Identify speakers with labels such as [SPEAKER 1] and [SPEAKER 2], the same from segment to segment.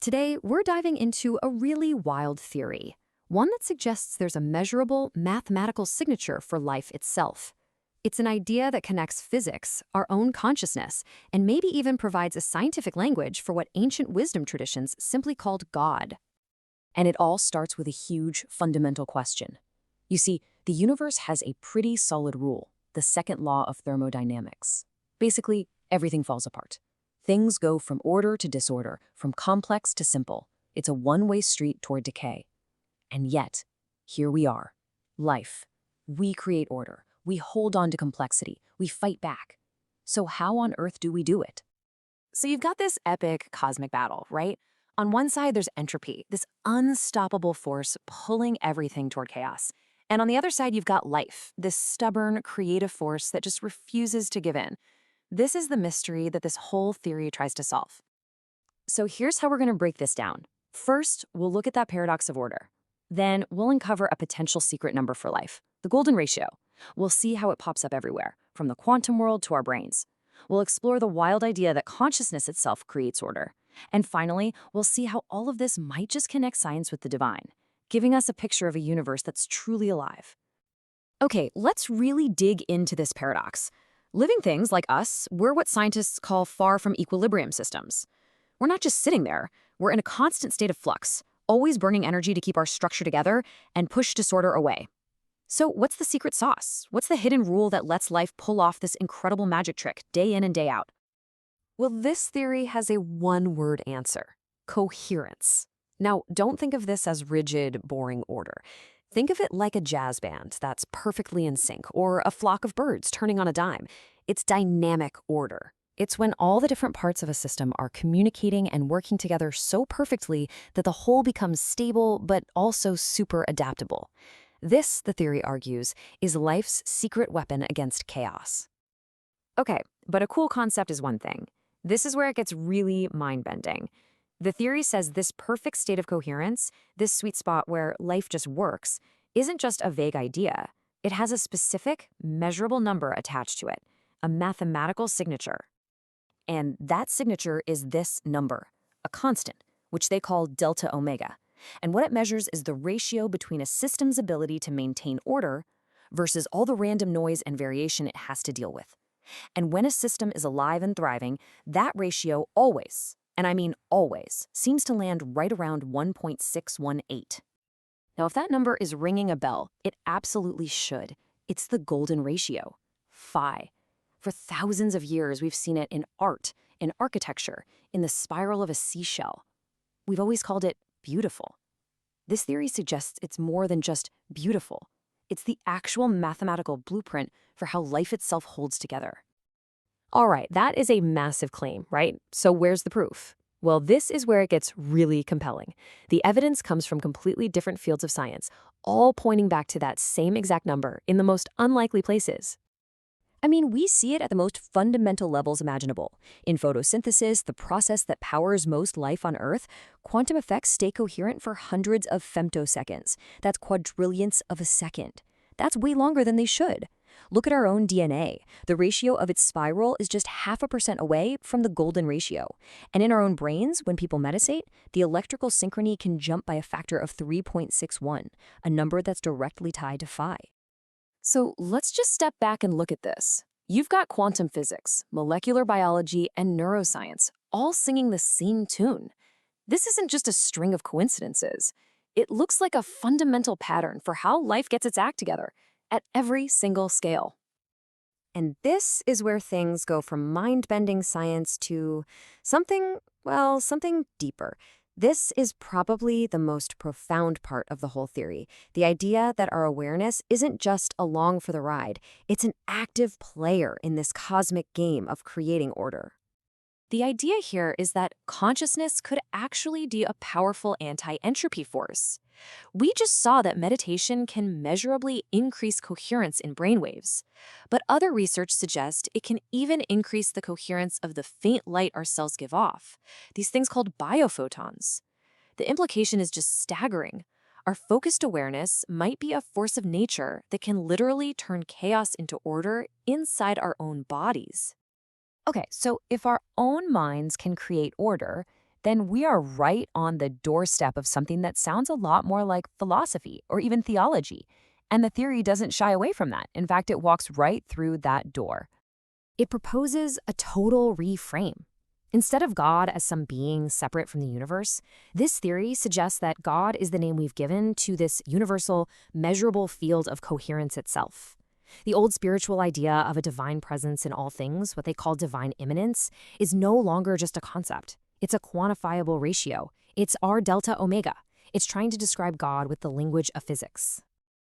[SPEAKER 1] Today, we're diving into a really wild theory, one that suggests there's a measurable mathematical signature for life itself. It's an idea that connects physics, our own consciousness, and maybe even provides a scientific language for what ancient wisdom traditions simply called God.
[SPEAKER 2] And it all starts with a huge, fundamental question. You see, the universe has a pretty solid rule, the second law of thermodynamics. Basically, everything falls apart. Things go from order to disorder, from complex to simple. It's a one-way street toward decay. And yet, here we are. Life. We create order. We hold on to complexity. We fight back. So how on earth do we do it?
[SPEAKER 3] So you've got this epic cosmic battle, right? On one side, there's entropy, this unstoppable force pulling everything toward chaos. And on the other side, you've got life, this stubborn, creative force that just refuses to give in. This is the mystery that this whole theory tries to solve.
[SPEAKER 2] So here's how we're going to break this down. First, we'll look at that paradox of order. Then we'll uncover a potential secret number for life, the golden ratio. We'll see how it pops up everywhere, from the quantum world to our brains. We'll explore the wild idea that consciousness itself creates order. And finally, we'll see how all of this might just connect science with the divine, giving us a picture of a universe that's truly alive. Okay, let's really dig into this paradox. Living things like us, we're what scientists call far from equilibrium systems. We're not just sitting there, we're in a constant state of flux, always burning energy to keep our structure together and push disorder away. So what's the secret sauce? What's the hidden rule that lets life pull off this incredible magic trick day in and day out?
[SPEAKER 1] Well, this theory has a one-word answer: coherence. Now, don't think of this as rigid, boring order. Think of it like a jazz band that's perfectly in sync, or a flock of birds turning on a dime. It's dynamic order. It's when all the different parts of a system are communicating and working together so perfectly that the whole becomes stable, but also super adaptable. This, the theory argues, is life's secret weapon against chaos. Okay, but a cool concept is one thing. This is where it gets really mind-bending. The theory says this perfect state of coherence, this sweet spot where life just works, isn't just a vague idea. It has a specific, measurable number attached to it, a mathematical signature. And that signature is this number, a constant, which they call delta omega. And what it measures is the ratio between a system's ability to maintain order versus all the random noise and variation it has to deal with. And when a system is alive and thriving, that ratio always, and I mean always, seems to land right around 1.618. Now, if that number is ringing a bell, it absolutely should. It's the golden ratio, phi. For thousands of years, we've seen it in art, in architecture, in the spiral of a seashell. We've always called it beautiful. This theory suggests it's more than just beautiful. It's the actual mathematical blueprint for how life itself holds together. All right, that is a massive claim, right? So where's the proof? Well, this is where it gets really compelling. The evidence comes from completely different fields of science, all pointing back to that same exact number in the most unlikely places. I mean, we see it at the most fundamental levels imaginable. In photosynthesis, the process that powers most life on Earth, quantum effects stay coherent for hundreds of femtoseconds. That's quadrillionths of a second. That's way longer than they should. Look at our own DNA. The ratio of its spiral is just 0.5% away from the golden ratio. And in our own brains, when people meditate, the electrical synchrony can jump by a factor of 3.61, a number that's directly tied to phi. So let's just step back and look at this. You've got quantum physics, molecular biology, and neuroscience all singing the same tune. This isn't just a string of coincidences. It looks like a fundamental pattern for how life gets its act together at every single scale. And this is where things go from mind-bending science to something deeper. This is probably the most profound part of the whole theory, the idea that our awareness isn't just along for the ride, it's an active player in this cosmic game of creating order. The idea here is that consciousness could actually be a powerful anti-entropy force. We just saw that meditation can measurably increase coherence in brainwaves, but other research suggests it can even increase the coherence of the faint light our cells give off, these things called biophotons. The implication is just staggering. Our focused awareness might be a force of nature that can literally turn chaos into order inside our own bodies. Okay, so if our own minds can create order,
[SPEAKER 2] then we are right on the doorstep of something that sounds a lot more like philosophy or even theology. And the theory doesn't shy away from that. In fact, it walks right through that door. It proposes a total reframe. Instead of God as some being separate from the universe, this theory suggests that God is the name we've given to this universal, measurable field of coherence itself. The old spiritual idea of a divine presence in all things, what they call divine immanence, is no longer just a concept. It's a quantifiable ratio. It's R delta omega. It's trying to describe God with the language of physics.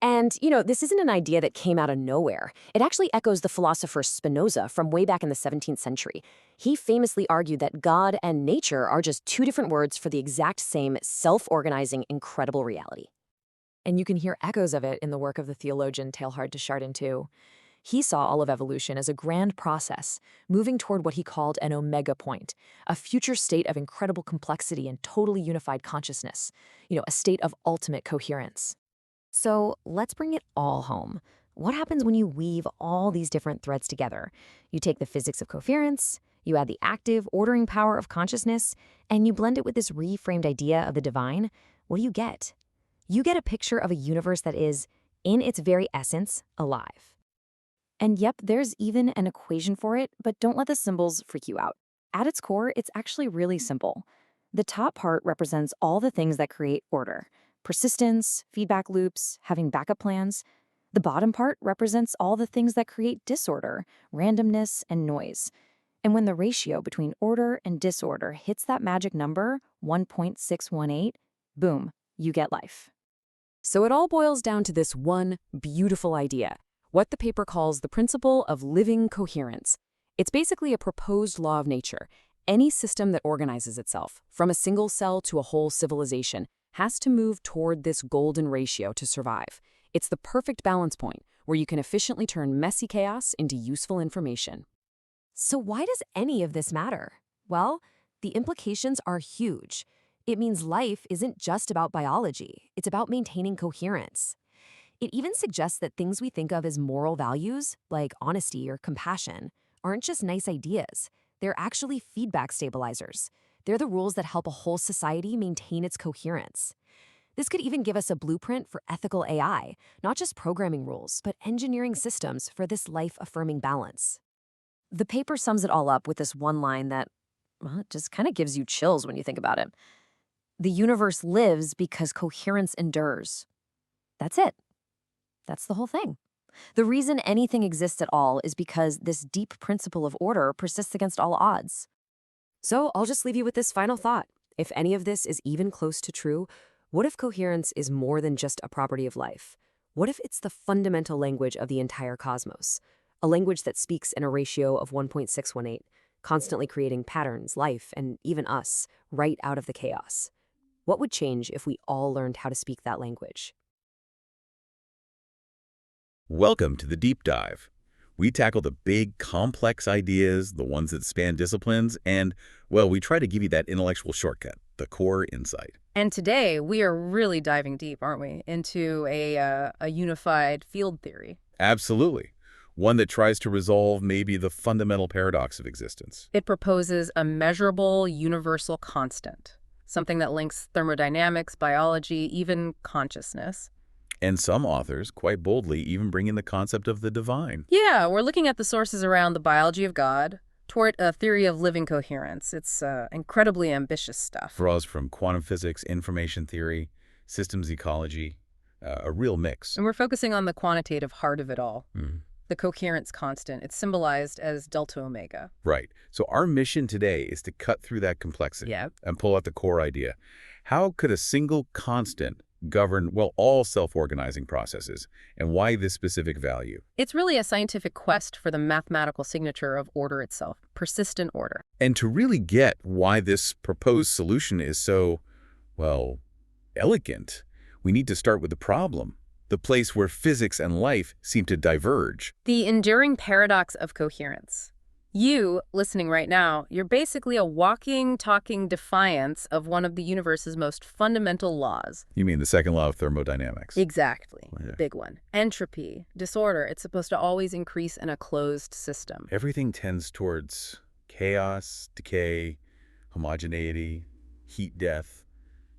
[SPEAKER 2] And, this isn't an idea that came out of nowhere. It actually echoes the philosopher Spinoza from way back in the 17th century. He famously argued that God and nature are just two different words for the exact same self-organizing, incredible reality. And you can hear echoes of it in the work of the theologian Teilhard de Chardin, too. He saw all of evolution as a grand process, moving toward what he called an omega point, a future state of incredible complexity and totally unified consciousness, a state of ultimate coherence. So let's bring it all home. What happens when you weave all these different threads together? You take the physics of coherence, you add the active, ordering power of consciousness, and you blend it with this reframed idea of the divine. What do you get? You get a picture of a universe that is, in its very essence, alive. And yep, there's even an equation for it, but don't let the symbols freak you out. At its core, it's actually really simple. The top part represents all the things that create order. Persistence, feedback loops, having backup plans. The bottom part represents all the things that create disorder, randomness, and noise. And when the ratio between order and disorder hits that magic number, 1.618, boom, you get life.
[SPEAKER 1] So it all boils down to this one beautiful idea, what the paper calls the principle of living coherence. It's basically a proposed law of nature. Any system that organizes itself, from a single cell to a whole civilization, has to move toward this golden ratio to survive. It's the perfect balance point where you can efficiently turn messy chaos into useful information. So why does any of this matter? Well, the implications are huge. It means life isn't just about biology. It's about maintaining coherence. It even suggests that things we think of as moral values, like honesty or compassion, aren't just nice ideas. They're actually feedback stabilizers. They're the rules that help a whole society maintain its coherence. This could even give us a blueprint for ethical AI, not just programming rules, but engineering systems for this life-affirming balance. The paper sums it all up with this one line that, well, it just kind of gives you chills when you think about it. The universe lives because coherence endures. That's it. That's the whole thing. The reason anything exists at all is because this deep principle of order persists against all odds. So I'll just leave you with this final thought. If any of this is even close to true, what if coherence is more than just a property of life? What if it's the fundamental language of the entire cosmos? A language that speaks in a ratio of 1.618, constantly creating patterns, life, and even us, right out of the chaos. What would change if we all learned how to speak that language?
[SPEAKER 4] Welcome to the Deep Dive. We tackle the big, complex ideas, the ones that span disciplines, and, well, we try to give you that intellectual shortcut, the core insight.
[SPEAKER 5] And today, we are really diving deep, aren't we, into a unified field theory.
[SPEAKER 4] Absolutely. One that tries to resolve maybe the fundamental paradox of existence.
[SPEAKER 5] It proposes a measurable universal constant, something that links thermodynamics, biology, even consciousness.
[SPEAKER 4] And some authors, quite boldly, even bring in the concept of the divine.
[SPEAKER 5] Yeah, we're looking at the sources around the biology of God toward a theory of living coherence. It's incredibly ambitious stuff.
[SPEAKER 4] Draws from quantum physics, information theory, systems ecology, a real mix.
[SPEAKER 5] And we're focusing on the quantitative heart of it all, the coherence constant. It's symbolized as delta omega.
[SPEAKER 4] Right. So our mission today is to cut through that complexity and pull out the core idea. How could a single constant govern, well, all self-organizing processes, and why this specific value?
[SPEAKER 5] It's really a scientific quest for the mathematical signature of order itself, persistent order.
[SPEAKER 4] And to really get why this proposed solution is so, well, elegant, we need to start with the problem, the place where physics and life seem to diverge.
[SPEAKER 5] The enduring paradox of coherence. You, listening right now, you're basically a walking, talking defiance of one of the universe's most fundamental laws.
[SPEAKER 4] You mean the second law of thermodynamics?
[SPEAKER 5] Exactly.
[SPEAKER 4] Yeah.
[SPEAKER 5] Big one. Entropy, disorder. It's supposed to always increase in a closed system.
[SPEAKER 4] Everything tends towards chaos, decay, homogeneity, heat death,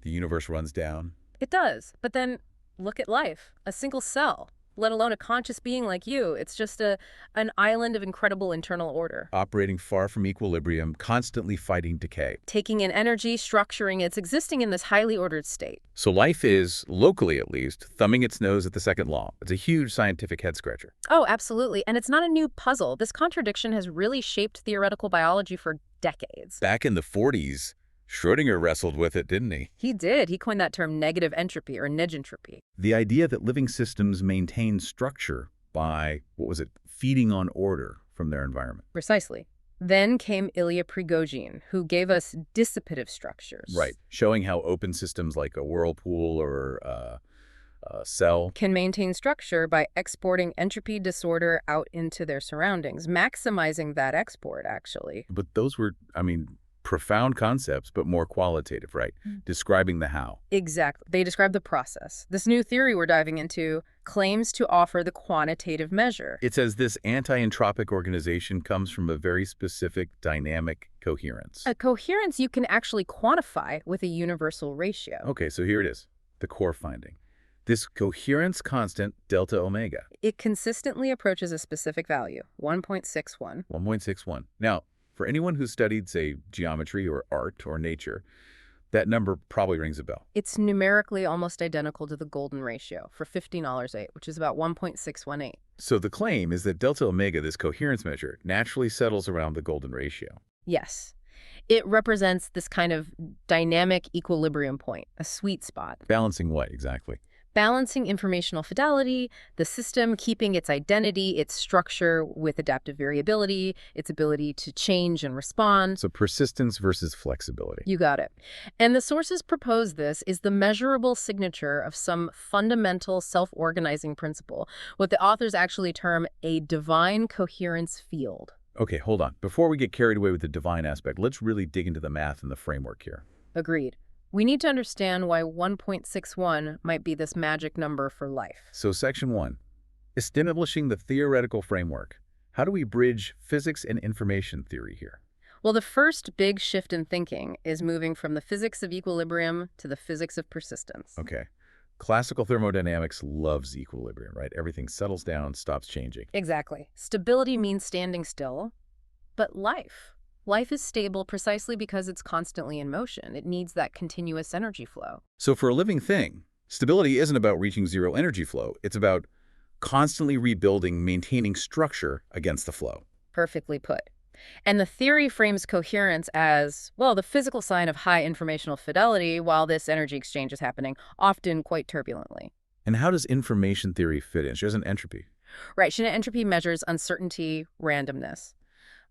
[SPEAKER 4] the universe runs down.
[SPEAKER 5] It does. But then look at life. A single cell, let alone a conscious being like you. It's just an island of incredible internal order.
[SPEAKER 4] Operating far from equilibrium, constantly fighting decay.
[SPEAKER 5] Taking in energy, structuring, it's existing in this highly ordered state.
[SPEAKER 4] So life is, locally at least, thumbing its nose at the second law. It's a huge scientific head-scratcher.
[SPEAKER 5] Oh, absolutely. And it's not a new puzzle. This contradiction has really shaped theoretical biology for decades.
[SPEAKER 4] Back in the 40s, Schrödinger wrestled with it, didn't he?
[SPEAKER 5] He did. He coined that term negative entropy or negentropy.
[SPEAKER 4] The idea that living systems maintain structure by, feeding on order from their environment.
[SPEAKER 5] Precisely. Then came Ilya Prigogine, who gave us dissipative structures.
[SPEAKER 4] Right, showing how open systems like a whirlpool or a cell
[SPEAKER 5] can maintain structure by exporting entropy disorder out into their surroundings, maximizing that export, actually.
[SPEAKER 4] But those were, profound concepts, but more qualitative, right? Describing the how.
[SPEAKER 5] Exactly. They describe the process. This new theory we're diving into claims to offer the quantitative measure.
[SPEAKER 4] It says this anti-entropic organization comes from a very specific dynamic coherence.
[SPEAKER 5] A coherence you can actually quantify with a universal ratio.
[SPEAKER 4] Okay, so here it is, the core finding. This coherence constant, delta omega.
[SPEAKER 5] It consistently approaches a specific value, 1.61.
[SPEAKER 4] 1.61. Now, for anyone who studied, say, geometry or art or nature, that number probably rings a bell.
[SPEAKER 5] It's numerically almost identical to the golden ratio for 15-8, which is about 1.618.
[SPEAKER 4] So the claim is that delta omega, this coherence measure, naturally settles around the golden ratio.
[SPEAKER 5] Yes. It represents this kind of dynamic equilibrium point, a sweet spot.
[SPEAKER 4] Balancing what exactly?
[SPEAKER 5] Balancing informational fidelity, the system keeping its identity, its structure with adaptive variability, its ability to change and respond.
[SPEAKER 4] So persistence versus flexibility.
[SPEAKER 5] You got it. And the sources propose this is the measurable signature of some fundamental self-organizing principle, what the authors actually term a divine coherence field.
[SPEAKER 4] Okay, hold on. Before we get carried away with the divine aspect, let's really dig into the math and the framework here.
[SPEAKER 5] Agreed. We need to understand why 1.61 might be this magic number for life.
[SPEAKER 4] So section 1, establishing the theoretical framework. How do we bridge physics and information theory here?
[SPEAKER 5] Well, the first big shift in thinking is moving from the physics of equilibrium to the physics of persistence.
[SPEAKER 4] Okay. Classical thermodynamics loves equilibrium, right? Everything settles down, stops changing.
[SPEAKER 5] Exactly. Stability means standing still, but Life is stable precisely because it's constantly in motion. It needs that continuous energy flow.
[SPEAKER 4] So for a living thing, stability isn't about reaching zero energy flow. It's about constantly rebuilding, maintaining structure against the flow.
[SPEAKER 5] Perfectly put. And the theory frames coherence as, well, the physical sign of high informational fidelity while this energy exchange is happening, often quite turbulently.
[SPEAKER 4] And how does information theory fit in? She has an entropy.
[SPEAKER 5] Right. Shinna entropy measures uncertainty, randomness.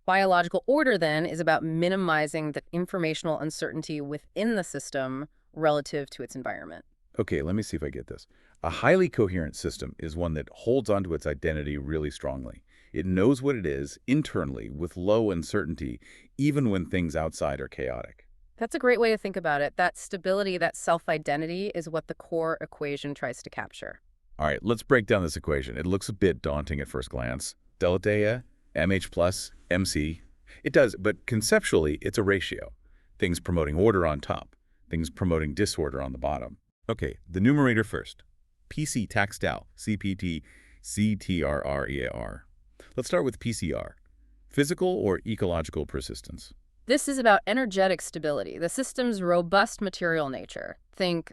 [SPEAKER 5] Biological order, then, is about minimizing the informational uncertainty within the system relative to its environment.
[SPEAKER 4] Okay, let me see if I get this. A highly coherent system is one that holds onto its identity really strongly. It knows what it is internally with low uncertainty, even when things outside are chaotic.
[SPEAKER 5] That's a great way to think about it. That stability, that self-identity is what the core equation tries to capture.
[SPEAKER 4] All right, let's break down this equation. It looks a bit daunting at first glance. Delta MH plus MC. It does, but conceptually, it's a ratio. Things promoting order on top, things promoting disorder on the bottom. Okay, the numerator first. PC taxed out, CPT, CTRREAR. Let's start with PCR. Physical or ecological persistence?
[SPEAKER 5] This is about energetic stability, the system's robust material nature. Think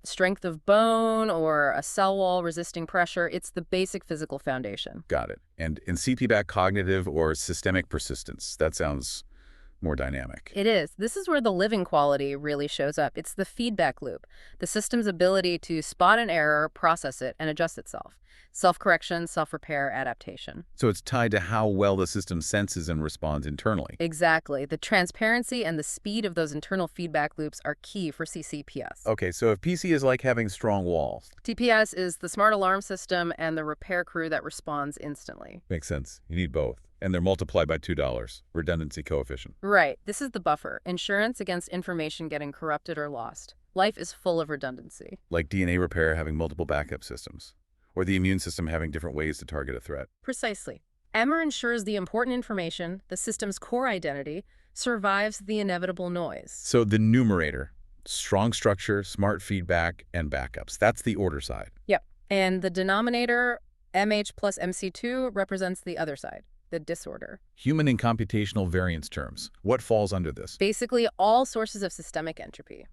[SPEAKER 5] strength of bone or a cell wall resisting pressure. It's the basic physical foundation.
[SPEAKER 4] Got it. And in CP-back cognitive or systemic persistence, that sounds more dynamic.
[SPEAKER 5] It is. This is where the living quality really shows up. It's the feedback loop, the system's ability to spot an error, process it, and adjust itself. Self-correction, self-repair, adaptation.
[SPEAKER 4] So it's tied to how well the system senses and responds internally.
[SPEAKER 5] Exactly. The transparency and the speed of those internal feedback loops are key for CCPS.
[SPEAKER 4] Okay, so if PC is like having strong walls.
[SPEAKER 5] TPS is the smart alarm system and the repair crew that responds instantly.
[SPEAKER 4] Makes sense. You need both. And they're multiplied by $2, redundancy coefficient.
[SPEAKER 5] Right. This is the buffer, insurance against information getting corrupted or lost. Life is full of redundancy.
[SPEAKER 4] Like DNA repair having multiple backup systems. Or the immune system having different ways to target a threat.
[SPEAKER 5] Precisely. EMER ensures the important information, the system's core identity, survives the inevitable noise.
[SPEAKER 4] So the numerator, strong structure, smart feedback, and backups. That's the order side.
[SPEAKER 5] Yep. And the denominator, MH plus MC2, represents the other side, the disorder.
[SPEAKER 4] Human and computational variance terms. What falls under this?
[SPEAKER 5] Basically, all sources of systemic entropy.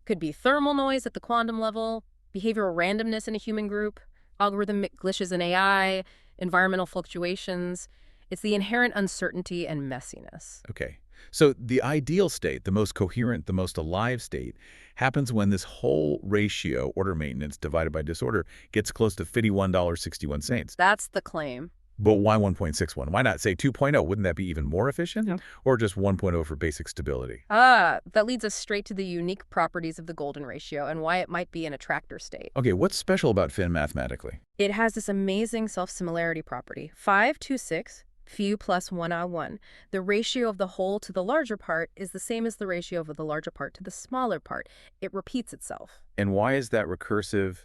[SPEAKER 5] Could be thermal noise at the quantum level, behavioral randomness in a human group, algorithmic glitches in AI, environmental fluctuations. It's the inherent uncertainty and messiness.
[SPEAKER 4] Okay. So the ideal state, the most coherent, the most alive state, happens when this whole ratio, order maintenance divided by disorder, gets close to $51.61.
[SPEAKER 5] That's the claim.
[SPEAKER 4] But why 1.61? Why not say 2.0? Wouldn't that be even more efficient?
[SPEAKER 5] Yeah.
[SPEAKER 4] Or just 1.0 for basic stability?
[SPEAKER 5] That leads us straight to the unique properties of the golden ratio and why it might be an attractor state.
[SPEAKER 4] Okay, what's special about Finn mathematically?
[SPEAKER 5] It has this amazing self-similarity property. 5 to 6, few plus 1/1. The ratio of the whole to the larger part is the same as the ratio of the larger part to the smaller part. It repeats itself.
[SPEAKER 4] And why is that recursive,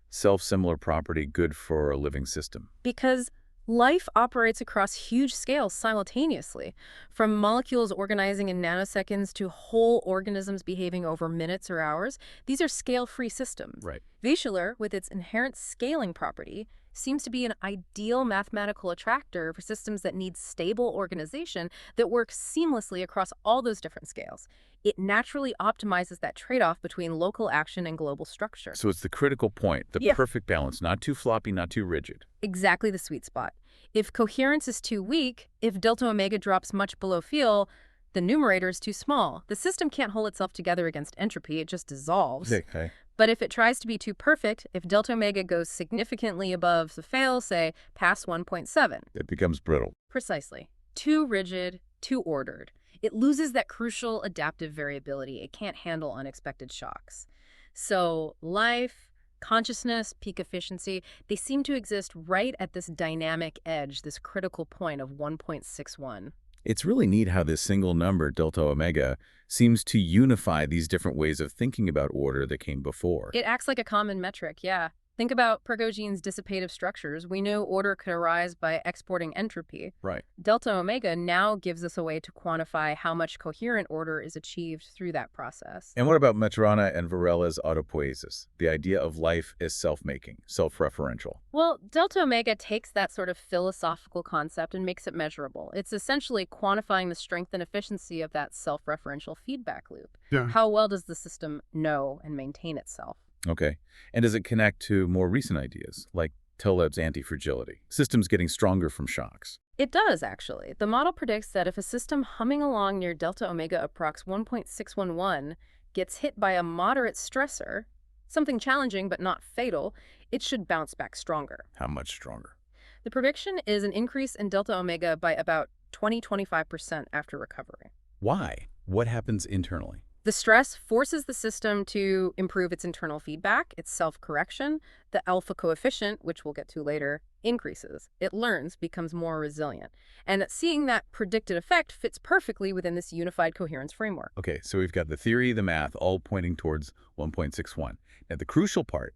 [SPEAKER 4] self-similar property good for a living system?
[SPEAKER 5] Because life operates across huge scales simultaneously, from molecules organizing in nanoseconds to whole organisms behaving over minutes or hours. These are scale-free systems.
[SPEAKER 4] Right.
[SPEAKER 5] Visualer, with its inherent scaling property, seems to be an ideal mathematical attractor for systems that need stable organization that works seamlessly across all those different scales. It naturally optimizes that trade-off between local action and global structure.
[SPEAKER 4] So it's the critical point, the perfect balance, not too floppy, not too rigid.
[SPEAKER 5] Exactly the sweet spot. If coherence is too weak, if delta omega drops much below field, the numerator is too small. The system can't hold itself together against entropy, it just dissolves.
[SPEAKER 4] Okay.
[SPEAKER 5] But if it tries to be too perfect, if delta omega goes significantly above the fail, say, past 1.7.
[SPEAKER 4] It becomes brittle.
[SPEAKER 5] Precisely. Too rigid, too ordered. It loses that crucial adaptive variability. It can't handle unexpected shocks. So life, consciousness, peak efficiency, they seem to exist right at this dynamic edge, this critical point of 1.61.
[SPEAKER 4] It's really neat how this single number, delta omega, seems to unify these different ways of thinking about order that came before.
[SPEAKER 5] It acts like a common metric, yeah. Think about Prigoghine's dissipative structures. We know order could arise by exporting entropy.
[SPEAKER 4] Right.
[SPEAKER 5] Delta omega now gives us a way to quantify how much coherent order is achieved through that process.
[SPEAKER 4] And what about Maturana and Varela's autopoiesis, the idea of life as self-making, self-referential?
[SPEAKER 5] Well, delta omega takes that sort of philosophical concept and makes it measurable. It's essentially quantifying the strength and efficiency of that self-referential feedback loop.
[SPEAKER 6] Yeah.
[SPEAKER 5] How well does the system know and maintain itself?
[SPEAKER 4] Okay. And does it connect to more recent ideas, like Taleb's anti-fragility, systems getting stronger from shocks?
[SPEAKER 5] It does, actually. The model predicts that if a system humming along near delta omega approx 1.611 gets hit by a moderate stressor, something challenging but not fatal, it should bounce back stronger.
[SPEAKER 4] How much stronger?
[SPEAKER 5] The prediction is an increase in delta omega by about 20–25% after recovery.
[SPEAKER 4] Why? What happens internally?
[SPEAKER 5] The stress forces the system to improve its internal feedback, its self-correction. The alpha coefficient, which we'll get to later, increases. It learns, becomes more resilient. And seeing that predicted effect fits perfectly within this unified coherence framework.
[SPEAKER 4] Okay, so we've got the theory, the math, all pointing towards 1.61. Now, the crucial part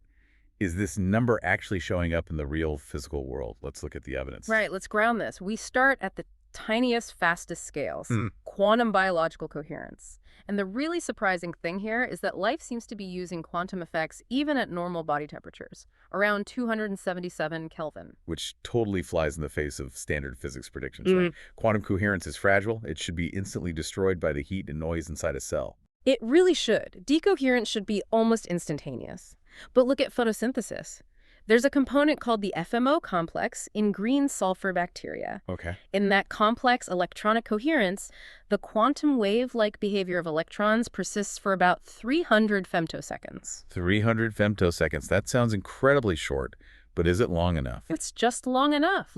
[SPEAKER 4] is this number actually showing up in the real physical world. Let's look at the evidence.
[SPEAKER 5] Right, let's ground this. We start at the tiniest, fastest scales, quantum biological coherence. And the really surprising thing here is that life seems to be using quantum effects even at normal body temperatures, around 277 Kelvin.
[SPEAKER 4] Which totally flies in the face of standard physics predictions, right? Quantum coherence is fragile. It should be instantly destroyed by the heat and noise inside a cell.
[SPEAKER 5] It really should. Decoherence should be almost instantaneous. But look at photosynthesis. There's a component called the FMO complex in green sulfur bacteria.
[SPEAKER 4] Okay.
[SPEAKER 5] In that complex electronic coherence, the quantum wave-like behavior of electrons persists for about 300 femtoseconds.
[SPEAKER 4] 300 femtoseconds. That sounds incredibly short, but is it long enough?
[SPEAKER 5] It's just long enough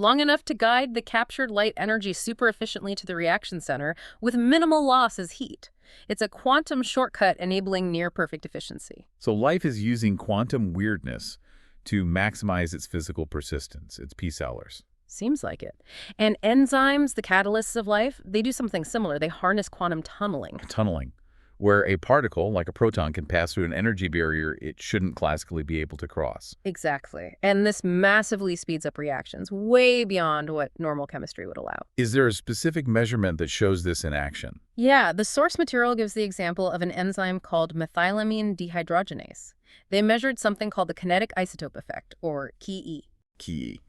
[SPEAKER 5] to guide the captured light energy super efficiently to the reaction center with minimal loss as heat. It's a quantum shortcut enabling near-perfect efficiency.
[SPEAKER 4] So life is using quantum weirdness to maximize its physical persistence, its peace hours.
[SPEAKER 5] Seems like it. And enzymes, the catalysts of life, they do something similar. They harness quantum tunneling.
[SPEAKER 4] Tunneling. where a particle, like a proton, can pass through an energy barrier it shouldn't classically be able to cross.
[SPEAKER 5] Exactly. And this massively speeds up reactions, way beyond what normal chemistry would allow.
[SPEAKER 4] Is there a specific measurement that shows this in action?
[SPEAKER 5] Yeah, the source material gives the example of an enzyme called methylamine dehydrogenase. They measured something called the kinetic isotope effect, or KE.
[SPEAKER 4] KE.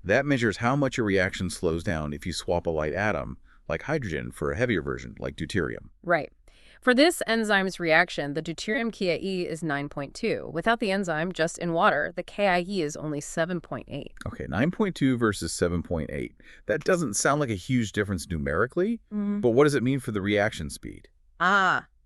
[SPEAKER 4] That measures how much a reaction slows down if you swap a light atom, like hydrogen, for a heavier version, like deuterium.
[SPEAKER 5] Right. For this enzyme's reaction, the deuterium KIE is 9.2. Without the enzyme, just in water, the KIE is only 7.8.
[SPEAKER 4] Okay, 9.2 versus 7.8. That doesn't sound like a huge difference numerically, but what does it mean for the reaction speed?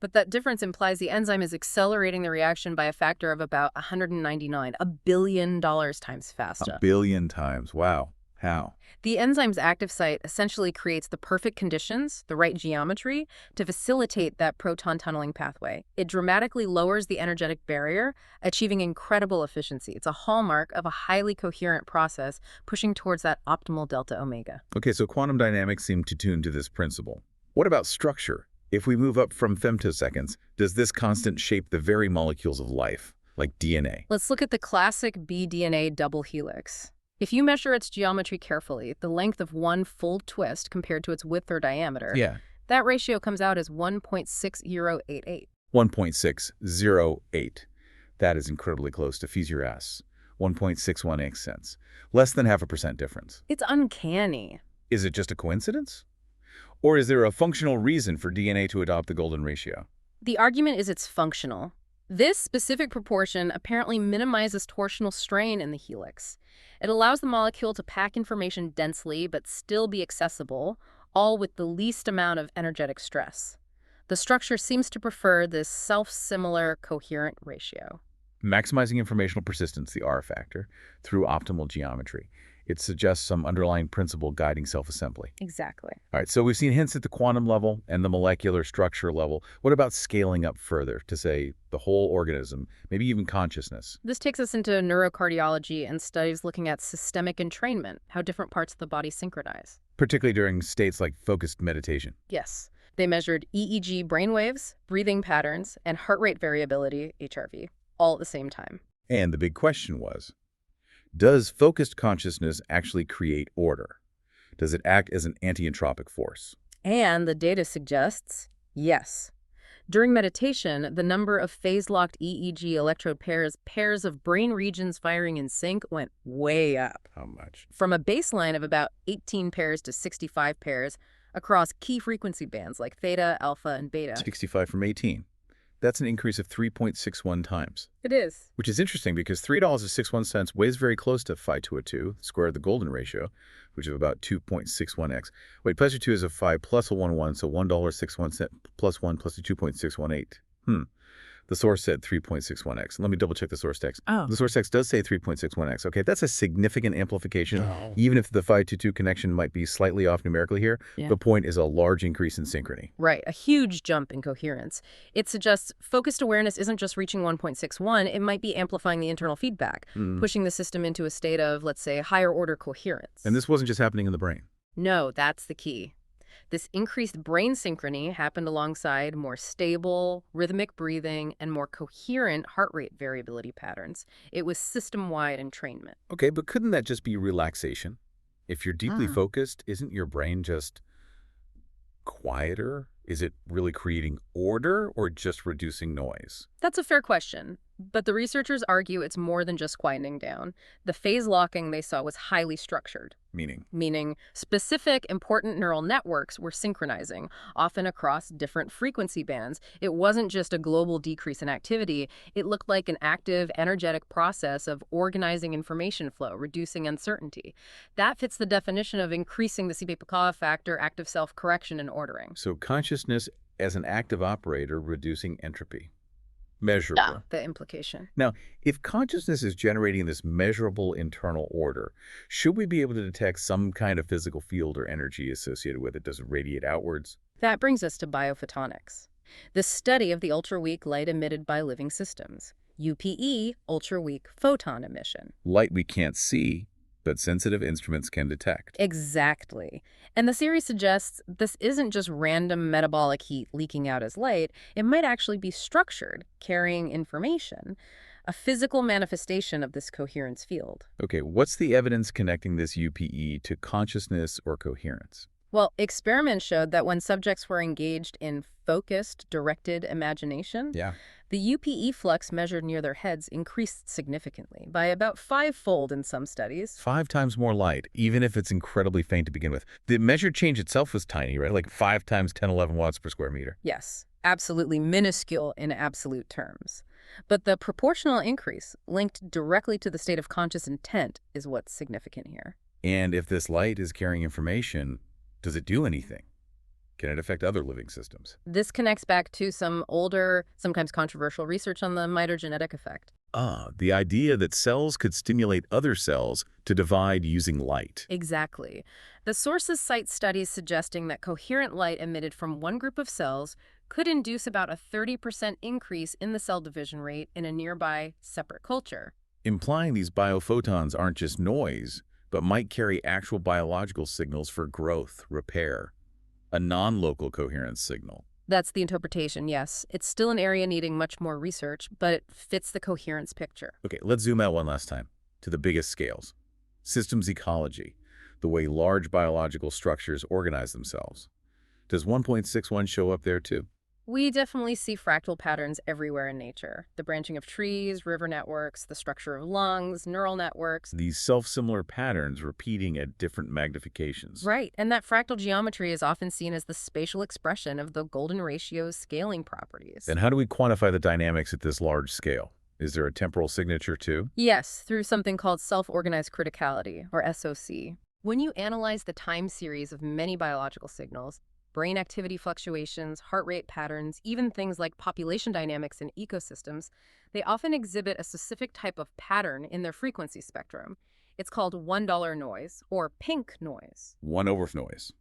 [SPEAKER 5] But that difference implies the enzyme is accelerating the reaction by a factor of about 199, $1 billion times faster.
[SPEAKER 4] 1 billion times. Wow. How?
[SPEAKER 5] The enzyme's active site essentially creates the perfect conditions, the right geometry, to facilitate that proton tunneling pathway. It dramatically lowers the energetic barrier, achieving incredible efficiency. It's a hallmark of a highly coherent process pushing towards that optimal delta omega.
[SPEAKER 4] Okay, so quantum dynamics seem to tune to this principle. What about structure? If we move up from femtoseconds, does this constant shape the very molecules of life, like DNA?
[SPEAKER 5] Let's look at the classic bDNA double helix. If you measure its geometry carefully, the length of one full twist compared to its width or diameter, that ratio comes out as 1.6088.
[SPEAKER 4] 1.608. That is incredibly close to Fees your ass. 1.618 cents. Less than 0.5% difference.
[SPEAKER 5] It's uncanny.
[SPEAKER 4] Is it just a coincidence? Or is there a functional reason for DNA to adopt the golden ratio?
[SPEAKER 5] The argument is it's functional. This specific proportion apparently minimizes torsional strain in the helix. It allows the molecule to pack information densely but still be accessible, all with the least amount of energetic stress. The structure seems to prefer this self-similar coherent ratio.
[SPEAKER 4] Maximizing informational persistence, the R factor, through optimal geometry. It suggests some underlying principle guiding self-assembly.
[SPEAKER 5] Exactly.
[SPEAKER 4] All right, so we've seen hints at the quantum level and the molecular structure level. What about scaling up further to, say, the whole organism, maybe even consciousness?
[SPEAKER 5] This takes us into neurocardiology and studies looking at systemic entrainment, how different parts of the body synchronize.
[SPEAKER 4] Particularly during states like focused meditation.
[SPEAKER 5] Yes. They measured EEG brainwaves, breathing patterns, and heart rate variability, HRV, all at the same time.
[SPEAKER 4] And the big question was, does focused consciousness actually create order? Does it act as an anti-entropic force?
[SPEAKER 5] And the data suggests yes. During meditation, the number of phase-locked EEG electrode pairs of brain regions firing in sync went way up.
[SPEAKER 4] How much?
[SPEAKER 5] From a baseline of about 18 pairs to 65 pairs across key frequency bands like theta, alpha, and beta.
[SPEAKER 4] 65 from 18. That's an increase of 3.61 times.
[SPEAKER 5] It is.
[SPEAKER 4] Which is interesting because $3.61 weighs very close to phi 202, square of the golden ratio, which is about 2.61x. Wait, plus 2 is a phi plus a 1, so $1.61 plus 1 plus a 2.618. The source said 3.61x. Let me double check the source text. The source text does say 3.61x. Okay, that's a significant amplification. Even if the phi 2 connection might be slightly off numerically here, the point is a large increase in synchrony.
[SPEAKER 5] Right, a huge jump in coherence. It suggests focused awareness isn't just reaching 1.61, it might be amplifying the internal feedback, pushing the system into a state of, let's say, higher order coherence.
[SPEAKER 4] And this wasn't just happening in the brain.
[SPEAKER 5] No, that's the key. This increased brain synchrony happened alongside more stable, rhythmic breathing and more coherent heart rate variability patterns. It was system-wide entrainment.
[SPEAKER 4] Okay, but couldn't that just be relaxation? If you're deeply focused, isn't your brain just quieter? Is it really creating order or just reducing noise?
[SPEAKER 5] That's a fair question, but the researchers argue it's more than just quieting down. The phase locking they saw was highly structured. Meaning specific important neural networks were synchronizing, often across different frequency bands. It wasn't just a global decrease in activity. It looked like an active, energetic process of organizing information flow, reducing uncertainty. That fits the definition of increasing the CP-Picard factor, active self-correction, and ordering.
[SPEAKER 4] So consciousness as an active operator reducing entropy. Measurable.
[SPEAKER 5] Yeah, the implication.
[SPEAKER 4] Now, if consciousness is generating this measurable internal order, should we be able to detect some kind of physical field or energy associated with it? Does it radiate outwards?
[SPEAKER 5] That brings us to biophotonics, the study of the ultra-weak light emitted by living systems. UPE, ultra-weak photon emission.
[SPEAKER 4] Light we can't see, but sensitive instruments can detect.
[SPEAKER 5] Exactly. And the theory suggests this isn't just random metabolic heat leaking out as light. It might actually be structured, carrying information, a physical manifestation of this coherence field.
[SPEAKER 4] Okay, what's the evidence connecting this UPE to consciousness or coherence?
[SPEAKER 5] Well, experiments showed that when subjects were engaged in focused, directed imagination,
[SPEAKER 4] Yeah.
[SPEAKER 5] the UPE flux measured near their heads increased significantly, by about 5-fold in some studies.
[SPEAKER 4] 5 times more light, even if it's incredibly faint to begin with. The measured change itself was tiny, right? Like 5 times 10, 11 watts per square meter.
[SPEAKER 5] Yes, absolutely minuscule in absolute terms. But the proportional increase, linked directly to the state of conscious intent, is what's significant here.
[SPEAKER 4] And if this light is carrying information, does it do anything? Can it affect other living systems?
[SPEAKER 5] This connects back to some older, sometimes controversial research on the mitogenetic effect.
[SPEAKER 4] The idea that cells could stimulate other cells to divide using light.
[SPEAKER 5] Exactly. The sources cite studies suggesting that coherent light emitted from one group of cells could induce about a 30% increase in the cell division rate in a nearby separate culture.
[SPEAKER 4] Implying these biophotons aren't just noise, but might carry actual biological signals for growth, repair, a non-local coherence signal.
[SPEAKER 5] That's the interpretation, yes. It's still an area needing much more research, but it fits the coherence picture.
[SPEAKER 4] Okay, let's zoom out one last time to the biggest scales. Systems ecology, the way large biological structures organize themselves. Does 1.61 show up there too?
[SPEAKER 5] We definitely see fractal patterns everywhere in nature. The branching of trees, river networks, the structure of lungs, neural networks.
[SPEAKER 4] These self-similar patterns repeating at different magnifications.
[SPEAKER 5] Right, and that fractal geometry is often seen as the spatial expression of the golden ratio's scaling properties.
[SPEAKER 4] Then how do we quantify the dynamics at this large scale? Is there a temporal signature too?
[SPEAKER 5] Yes, through something called self-organized criticality, or SOC. When you analyze the time series of many biological signals, brain activity fluctuations, heart rate patterns, even things like population dynamics in ecosystems, they often exhibit a specific type of pattern in their frequency spectrum. It's called $1 noise, or pink noise.
[SPEAKER 4] 1/4 noise,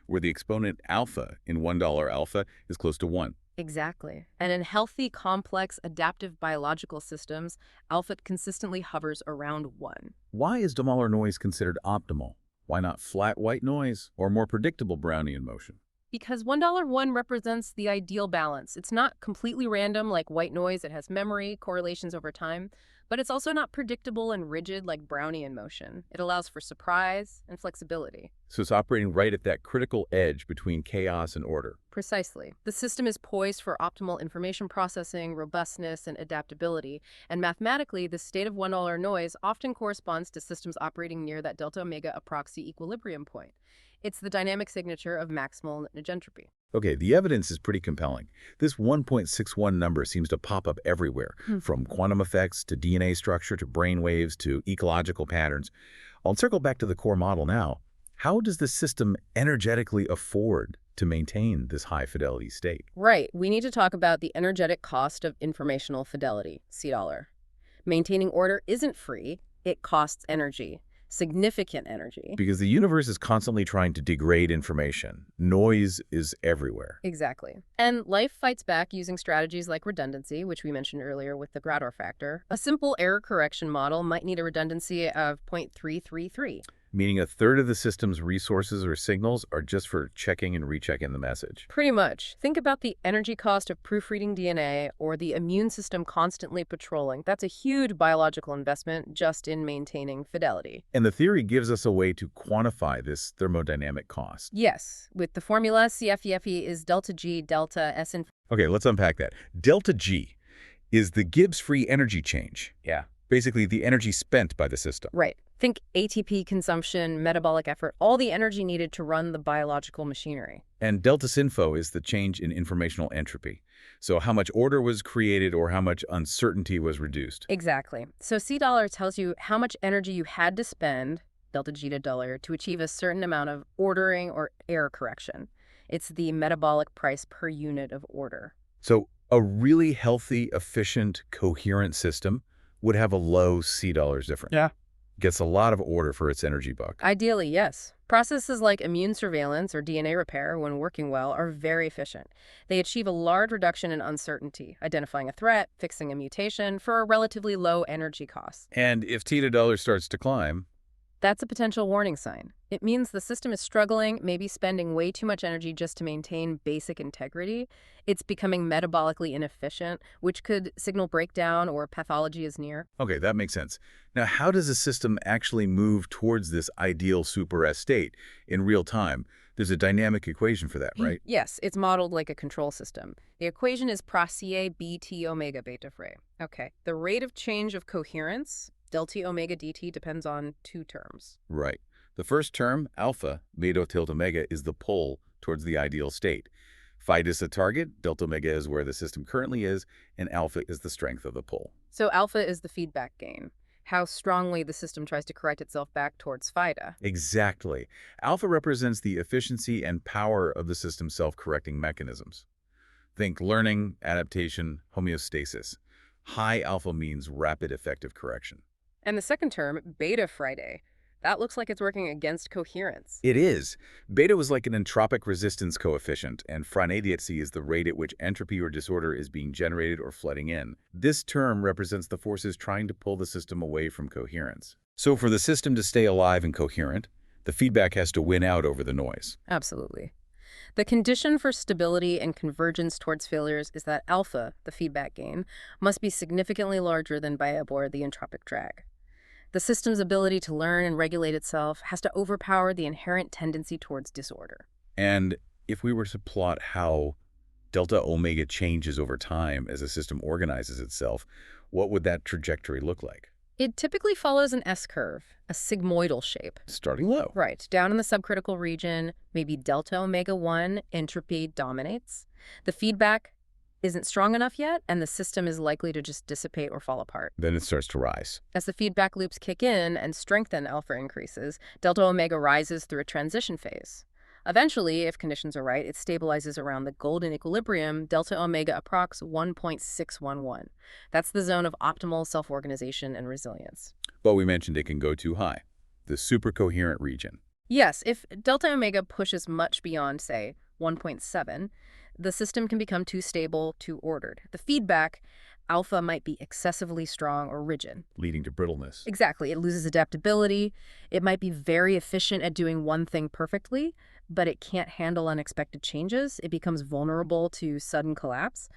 [SPEAKER 4] where the exponent alpha in $1 alpha is close to 1.
[SPEAKER 5] Exactly. And in healthy, complex, adaptive biological systems, alpha consistently hovers around 1.
[SPEAKER 4] Why is $1 noise considered optimal? Why not flat white noise or more predictable Brownian motion?
[SPEAKER 5] Because $1 represents the ideal balance. It's not completely random like white noise. It has memory, correlations over time, but it's also not predictable and rigid like Brownian motion. It allows for surprise and flexibility.
[SPEAKER 4] So it's operating right at that critical edge between chaos and order.
[SPEAKER 5] Precisely. The system is poised for optimal information processing, robustness, and adaptability. And mathematically, the state of $1 noise often corresponds to systems operating near that delta omega approxy equilibrium point. It's the dynamic signature of maximal entropy.
[SPEAKER 4] Okay, the evidence is pretty compelling. This 1.61 number seems to pop up everywhere, from quantum effects to DNA structure to brain waves to ecological patterns. I'll circle back to the core model now. How does the system energetically afford to maintain this high-fidelity state?
[SPEAKER 5] Right. We need to talk about the energetic cost of informational fidelity, $C. Maintaining order isn't free. It costs energy. Significant energy.
[SPEAKER 4] Because the universe is constantly trying to degrade information. Noise is everywhere.
[SPEAKER 5] Exactly. And life fights back using strategies like redundancy, which we mentioned earlier with the Grador factor. A simple error correction model might need a redundancy of 0.333.
[SPEAKER 4] Meaning a third of the system's resources or signals are just for checking and rechecking the message.
[SPEAKER 5] Pretty much. Think about the energy cost of proofreading DNA or the immune system constantly patrolling. That's a huge biological investment just in maintaining fidelity.
[SPEAKER 4] And the theory gives us a way to quantify this thermodynamic cost.
[SPEAKER 5] Yes. With the formula, CFEFE is delta G delta S in...
[SPEAKER 4] Okay, let's unpack that. Delta G is the Gibbs free energy change.
[SPEAKER 5] Yeah.
[SPEAKER 4] Basically, the energy spent by the system.
[SPEAKER 5] Right. Think ATP consumption, metabolic effort, all the energy needed to run the biological machinery.
[SPEAKER 4] And delta synfo is the change in informational entropy. So how much order was created or how much uncertainty was reduced.
[SPEAKER 5] Exactly. So $C tells you how much energy you had to spend, delta G to dollar, to achieve a certain amount of ordering or error correction. It's the metabolic price per unit of order.
[SPEAKER 4] So a really healthy, efficient, coherent system would have a low $C difference.
[SPEAKER 5] Yeah.
[SPEAKER 4] Gets a lot of order for its energy buck.
[SPEAKER 5] Ideally, yes. Processes like immune surveillance or DNA repair, when working well, are very efficient. They achieve a large reduction in uncertainty, identifying a threat, fixing a mutation for a relatively low energy cost.
[SPEAKER 4] And if $T to dollar starts to climb,
[SPEAKER 5] That's a potential warning sign. It means the system is struggling, maybe spending way too much energy just to maintain basic integrity. It's becoming metabolically inefficient, which could signal breakdown or pathology is near.
[SPEAKER 4] Okay, that makes sense. Now, how does a system actually move towards this ideal super S state in real time? There's a dynamic equation for that, right?
[SPEAKER 5] Yes, it's modeled like a control system. The equation is Prassier BT omega beta Frey. Okay, the rate of change of coherence, delta omega dt, depends on two terms.
[SPEAKER 4] Right. The first term, alpha, beta tilde omega, is the pull towards the ideal state. Phi is the target, delta omega is where the system currently is, and alpha is the strength of the pull.
[SPEAKER 5] So alpha is the feedback gain, how strongly the system tries to correct itself back towards phi.
[SPEAKER 4] Exactly. Alpha represents the efficiency and power of the system's self-correcting mechanisms. Think learning, adaptation, homeostasis. High alpha means rapid effective correction.
[SPEAKER 5] And the second term, beta Friday, that looks like it's working against coherence.
[SPEAKER 4] It is. Beta was like an entropic resistance coefficient, and fractality is the rate at which entropy or disorder is being generated or flooding in. This term represents the forces trying to pull the system away from coherence. So for the system to stay alive and coherent, the feedback has to win out over the noise.
[SPEAKER 5] Absolutely. The condition for stability and convergence towards failures is that alpha, the feedback gain, must be significantly larger than beta or the entropic drag. The system's ability to learn and regulate itself has to overpower the inherent tendency towards disorder.
[SPEAKER 4] And if we were to plot how delta omega changes over time as a system organizes itself, what would that trajectory look like?
[SPEAKER 5] It typically follows an S-curve, a sigmoidal shape.
[SPEAKER 4] Starting low.
[SPEAKER 5] Right. Down in the subcritical region, maybe delta omega 1 entropy dominates. The feedback isn't strong enough yet, and the system is likely to just dissipate or fall apart.
[SPEAKER 4] Then it starts to rise.
[SPEAKER 5] As the feedback loops kick in and strengthen alpha increases, delta omega rises through a transition phase. Eventually, if conditions are right, it stabilizes around the golden equilibrium, delta omega approx 1.611. That's the zone of optimal self-organization and resilience.
[SPEAKER 4] But we mentioned it can go too high, the supercoherent region.
[SPEAKER 5] Yes, if delta omega pushes much beyond, say, 1.7, the system can become too stable, too ordered. The feedback, alpha, might be excessively strong or rigid.
[SPEAKER 4] Leading to brittleness.
[SPEAKER 5] Exactly. It loses adaptability. It might be very efficient at doing one thing perfectly, but it can't handle unexpected changes. It becomes vulnerable to sudden collapse.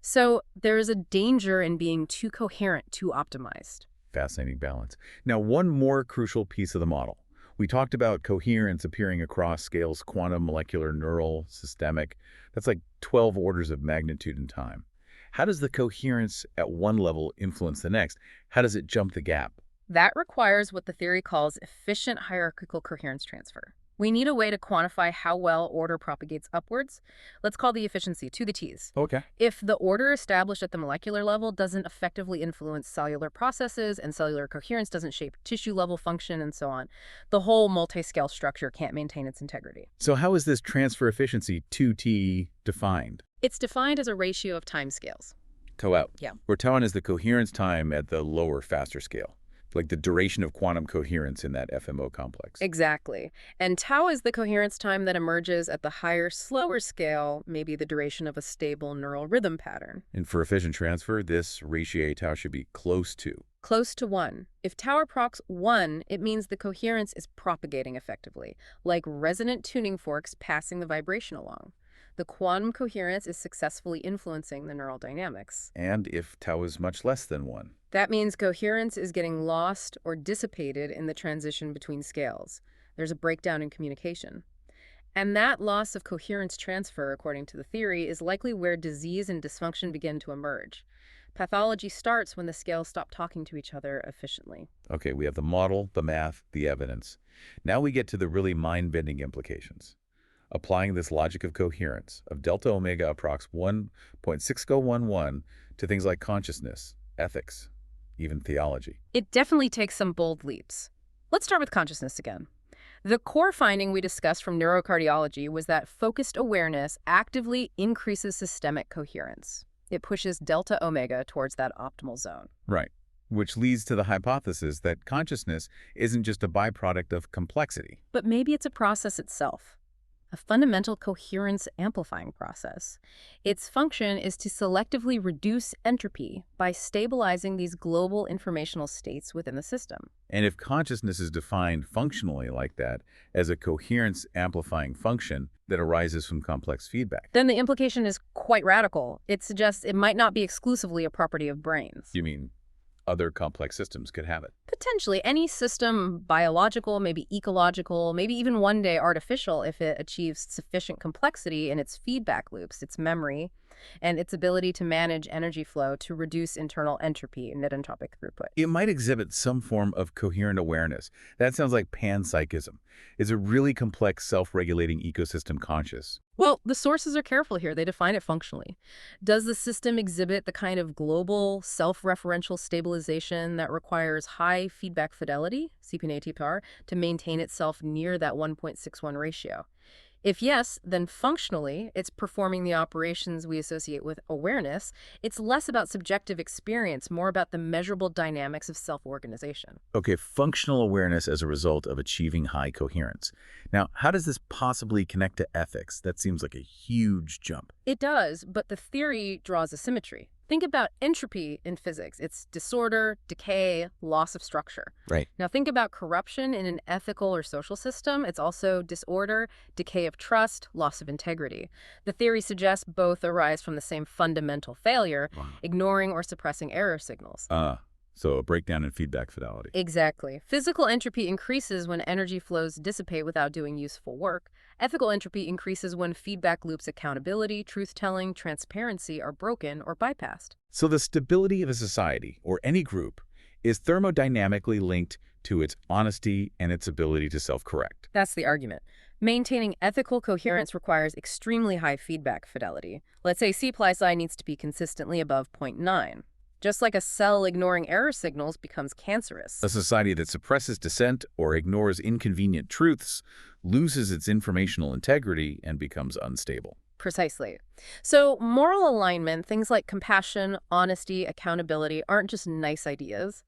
[SPEAKER 5] So there is a danger in being too coherent, too optimized.
[SPEAKER 4] Fascinating balance. Now, one more crucial piece of the model. We talked about coherence appearing across scales: quantum, molecular, neural, systemic. That's like 12 orders of magnitude in time. How does the coherence at one level influence the next? How does it jump the gap?
[SPEAKER 5] That requires what the theory calls efficient hierarchical coherence transfer. We need a way to quantify how well order propagates upwards. Let's call the efficiency to the T's.
[SPEAKER 4] Okay.
[SPEAKER 5] If the order established at the molecular level doesn't effectively influence cellular processes and cellular coherence doesn't shape tissue-level function and so on, the whole multi-scale structure can't maintain its integrity.
[SPEAKER 4] So how is this transfer efficiency 2T defined?
[SPEAKER 5] It's defined as a ratio of timescales.
[SPEAKER 4] Tau out.
[SPEAKER 5] Yeah.
[SPEAKER 4] Where tau is the coherence time at the lower, faster scale, like the duration of quantum coherence in that FMO complex.
[SPEAKER 5] Exactly. And tau is the coherence time that emerges at the higher, slower scale, maybe the duration of a stable neural rhythm pattern.
[SPEAKER 4] And for efficient transfer, this ratio tau should be close to.
[SPEAKER 5] Close to 1. If tau approx 1, it means the coherence is propagating effectively, like resonant tuning forks passing the vibration along. The quantum coherence is successfully influencing the neural dynamics.
[SPEAKER 4] And if tau is much less than 1?
[SPEAKER 5] That means coherence is getting lost or dissipated in the transition between scales. There's a breakdown in communication. And that loss of coherence transfer, according to the theory, is likely where disease and dysfunction begin to emerge. Pathology starts when the scales stop talking to each other efficiently.
[SPEAKER 4] Okay, we have the model, the math, the evidence. Now we get to the really mind-bending implications. Applying this logic of coherence, of delta omega approx 1.6011 to things like consciousness, ethics, even theology.
[SPEAKER 5] It definitely takes some bold leaps. Let's start with consciousness again. The core finding we discussed from neurocardiology was that focused awareness actively increases systemic coherence. It pushes delta omega towards that optimal zone.
[SPEAKER 4] Right, which leads to the hypothesis that consciousness isn't just a byproduct of complexity.
[SPEAKER 5] But maybe it's a process itself. a fundamental coherence amplifying process. Its function is to selectively reduce entropy by stabilizing these global informational states within the system.
[SPEAKER 4] And if consciousness is defined functionally like that, as a coherence amplifying function that arises from complex feedback.
[SPEAKER 5] Then the implication is quite radical. It suggests it might not be exclusively a property of brains.
[SPEAKER 4] You mean other complex systems could have it?
[SPEAKER 5] Potentially any system, biological, maybe ecological, maybe even one day artificial, if it achieves sufficient complexity in its feedback loops, its memory, and its ability to manage energy flow to reduce internal entropy and net entropic throughput.
[SPEAKER 4] It might exhibit some form of coherent awareness. That sounds like panpsychism. Is a really complex, self-regulating ecosystem conscious?
[SPEAKER 5] Well, the sources are careful here. They define it functionally. Does the system exhibit the kind of global, self-referential stabilization that requires high feedback fidelity, CP/ATPR, to maintain itself near that 1.61 ratio? If yes, then functionally, it's performing the operations we associate with awareness. It's less about subjective experience, more about the measurable dynamics of self-organization.
[SPEAKER 4] Okay, functional awareness as a result of achieving high coherence. Now, how does this possibly connect to ethics? That seems like a huge jump.
[SPEAKER 5] It does, but the theory draws a symmetry. Think about entropy in physics. It's disorder, decay, loss of structure.
[SPEAKER 4] Right.
[SPEAKER 5] Now think about corruption in an ethical or social system. It's also disorder, decay of trust, loss of integrity. The theory suggests both arise from the same fundamental failure, ignoring or suppressing error signals.
[SPEAKER 4] So a breakdown in feedback fidelity.
[SPEAKER 5] Exactly. Physical entropy increases when energy flows dissipate without doing useful work. Ethical entropy increases when feedback loops, accountability, truth-telling, transparency are broken or bypassed.
[SPEAKER 4] So the stability of a society, or any group, is thermodynamically linked to its honesty and its ability to self-correct.
[SPEAKER 5] That's the argument. Maintaining ethical coherence requires extremely high feedback fidelity. Let's say C+I needs to be consistently above 0.9. Just like a cell ignoring error signals becomes cancerous.
[SPEAKER 4] A society that suppresses dissent or ignores inconvenient truths loses its informational integrity and becomes unstable.
[SPEAKER 5] Precisely. So moral alignment, things like compassion, honesty, accountability, aren't just nice ideas.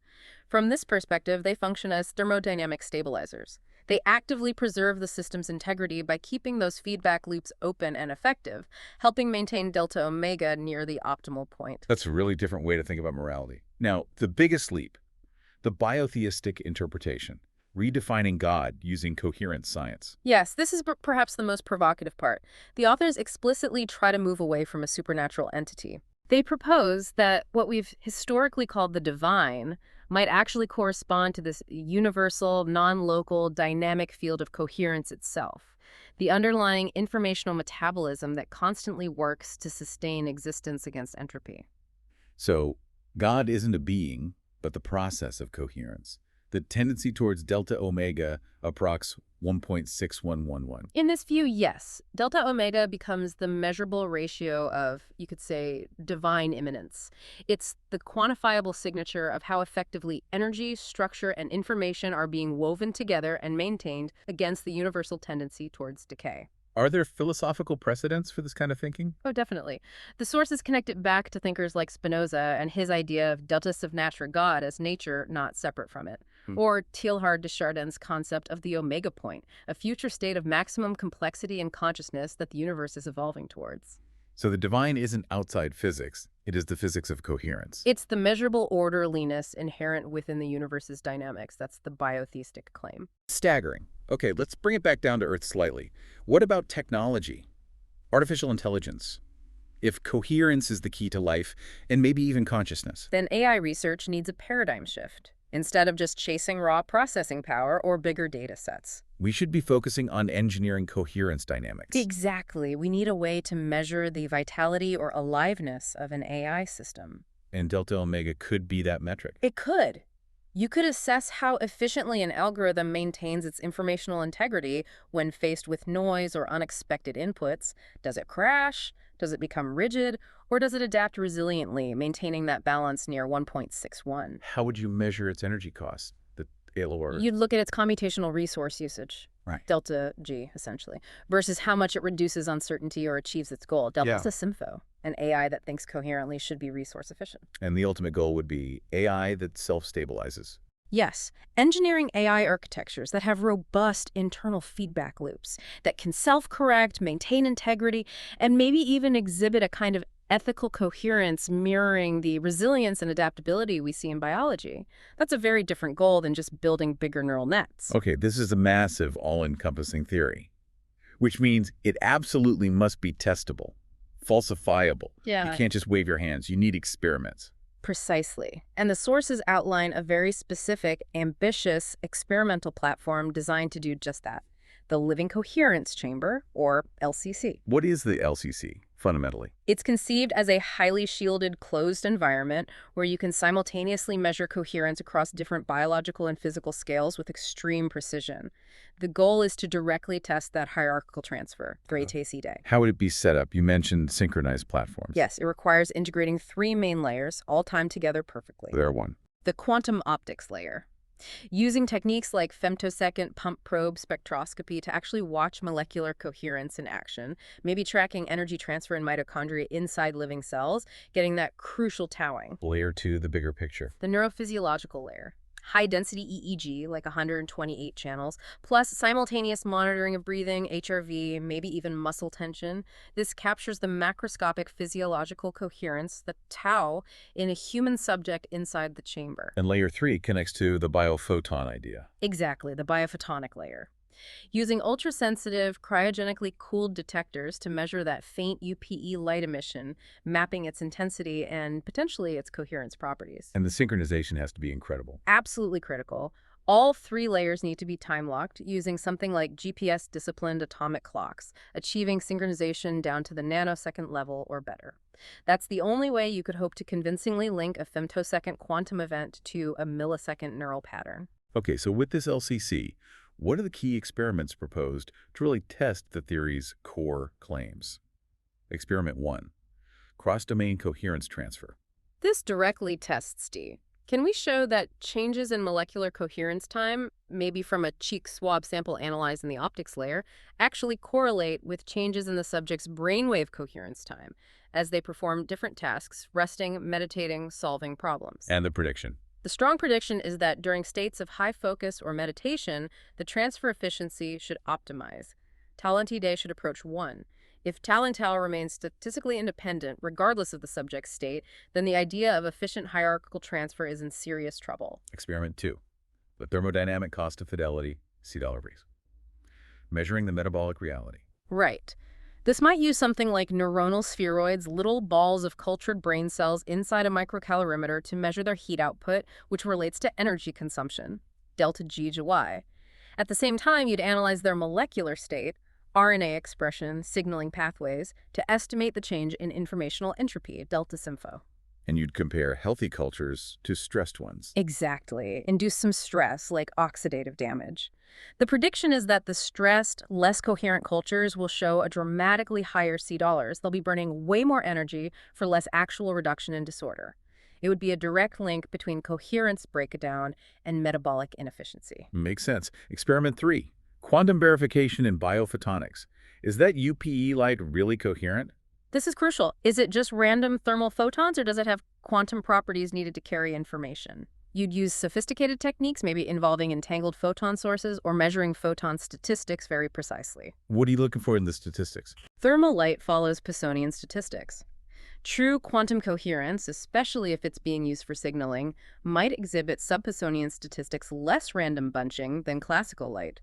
[SPEAKER 5] From this perspective, they function as thermodynamic stabilizers. They actively preserve the system's integrity by keeping those feedback loops open and effective, helping maintain delta omega near the optimal point.
[SPEAKER 4] That's a really different way to think about morality. Now, the biggest leap, the biotheistic interpretation, redefining God using coherent science.
[SPEAKER 5] Yes, this is perhaps the most provocative part. The authors explicitly try to move away from a supernatural entity. They propose that what we've historically called the divine might actually correspond to this universal, non-local, dynamic field of coherence itself, the underlying informational metabolism that constantly works to sustain existence against entropy.
[SPEAKER 4] So, God isn't a being, but the process of coherence. The tendency towards delta omega approx 1.6111.
[SPEAKER 5] In this view, yes. Delta omega becomes the measurable ratio of, you could say, divine immanence. It's the quantifiable signature of how effectively energy, structure, and information are being woven together and maintained against the universal tendency towards decay.
[SPEAKER 4] Are there philosophical precedents for this kind of thinking?
[SPEAKER 5] Oh, definitely. The sources connect it back to thinkers like Spinoza and his idea of deltas of natura God as nature not separate from it. Or Teilhard de Chardin's concept of the omega point, a future state of maximum complexity and consciousness that the universe is evolving towards.
[SPEAKER 4] So the divine isn't outside physics, it is the physics of coherence.
[SPEAKER 5] It's the measurable orderliness inherent within the universe's dynamics. That's the biotheistic claim.
[SPEAKER 4] Staggering. Okay, let's bring it back down to earth slightly. What about technology? Artificial intelligence? If coherence is the key to life, and maybe even consciousness.
[SPEAKER 5] Then AI research needs a paradigm shift. Instead of just chasing raw processing power or bigger data sets.
[SPEAKER 4] We should be focusing on engineering coherence dynamics.
[SPEAKER 5] Exactly. We need a way to measure the vitality or aliveness of an AI system.
[SPEAKER 4] And delta omega could be that metric.
[SPEAKER 5] It could. You could assess how efficiently an algorithm maintains its informational integrity when faced with noise or unexpected inputs. Does it crash? Does it become rigid? Or does it adapt resiliently, maintaining that balance near 1.61?
[SPEAKER 4] How would you measure its energy cost?
[SPEAKER 5] You'd look at its computational resource usage,
[SPEAKER 4] right?
[SPEAKER 5] Delta G, essentially, versus how much it reduces uncertainty or achieves its goal. Delta's a SIMFO. An AI that thinks coherently should be resource efficient.
[SPEAKER 4] And the ultimate goal would be AI that self-stabilizes.
[SPEAKER 5] Yes, engineering AI architectures that have robust internal feedback loops that can self-correct, maintain integrity, and maybe even exhibit a kind of ethical coherence mirroring the resilience and adaptability we see in biology. That's a very different goal than just building bigger neural nets.
[SPEAKER 4] Okay, this is a massive, all-encompassing theory, which means it absolutely must be testable, falsifiable. You can't just wave your hands. You need experiments.
[SPEAKER 5] Precisely. And the sources outline a very specific, ambitious experimental platform designed to do just that. The Living Coherence Chamber, or LCC.
[SPEAKER 4] What is the LCC, fundamentally?
[SPEAKER 5] It's conceived as a highly shielded, closed environment where you can simultaneously measure coherence across different biological and physical scales with extreme precision. The goal is to directly test that hierarchical transfer, great AC day.
[SPEAKER 4] How would it be set up? You mentioned synchronized platforms.
[SPEAKER 5] Yes, it requires integrating 3 main layers, all timed together perfectly.
[SPEAKER 4] There one.
[SPEAKER 5] The quantum optics layer. Using techniques like femtosecond pump probe spectroscopy to actually watch molecular coherence in action, maybe tracking energy transfer in mitochondria inside living cells, getting that crucial tauing.
[SPEAKER 4] Layer 2, the bigger picture.
[SPEAKER 5] The neurophysiological layer. High-density EEG, like 128 channels, plus simultaneous monitoring of breathing, HRV, maybe even muscle tension. This captures the macroscopic physiological coherence, the tau, in a human subject inside the chamber.
[SPEAKER 4] And layer 3 connects to the biophoton idea.
[SPEAKER 5] Exactly, the biophotonic layer. Using ultrasensitive, cryogenically cooled detectors to measure that faint UPE light emission, mapping its intensity and potentially its coherence properties.
[SPEAKER 4] And the synchronization has to be incredible.
[SPEAKER 5] Absolutely critical. All 3 layers need to be time-locked using something like GPS-disciplined atomic clocks, achieving synchronization down to the nanosecond level or better. That's the only way you could hope to convincingly link a femtosecond quantum event to a millisecond neural pattern.
[SPEAKER 4] Okay, so with this LCC, what are the key experiments proposed to really test the theory's core claims? Experiment 1, cross-domain coherence transfer.
[SPEAKER 5] This directly tests D. Can we show that changes in molecular coherence time, maybe from a cheek swab sample analyzed in the optics layer, actually correlate with changes in the subject's brainwave coherence time as they perform different tasks, resting, meditating, solving problems?
[SPEAKER 4] And the prediction.
[SPEAKER 5] The strong prediction is that during states of high focus or meditation, the transfer efficiency should optimize. Tau and day should approach 1. If tau and tau remains statistically independent, regardless of the subject's state, then the idea of efficient hierarchical transfer is in serious trouble.
[SPEAKER 4] Experiment 2, the thermodynamic cost of fidelity, $C breeze. Measuring the metabolic reality.
[SPEAKER 5] Right. This might use something like neuronal spheroids, little balls of cultured brain cells inside a microcalorimeter to measure their heat output, which relates to energy consumption, delta G to Y. At the same time, you'd analyze their molecular state, RNA expression, signaling pathways, to estimate the change in informational entropy, delta sympho.
[SPEAKER 4] And you'd compare healthy cultures to stressed ones.
[SPEAKER 5] Exactly. Induce some stress, like oxidative damage. The prediction is that the stressed, less coherent cultures will show a dramatically higher C dollars. They'll be burning way more energy for less actual reduction in disorder. It would be a direct link between coherence breakdown and metabolic inefficiency.
[SPEAKER 4] Makes sense. Experiment 3, quantum verification in biophotonics. Is that UPE light really coherent?
[SPEAKER 5] This is crucial. Is it just random thermal photons, or does it have quantum properties needed to carry information? You'd use sophisticated techniques, maybe involving entangled photon sources or measuring photon statistics very precisely.
[SPEAKER 4] What are you looking for in the statistics?
[SPEAKER 5] Thermal light follows Poissonian statistics. True quantum coherence, especially if it's being used for signaling, might exhibit sub-Poissonian statistics less random bunching than classical light.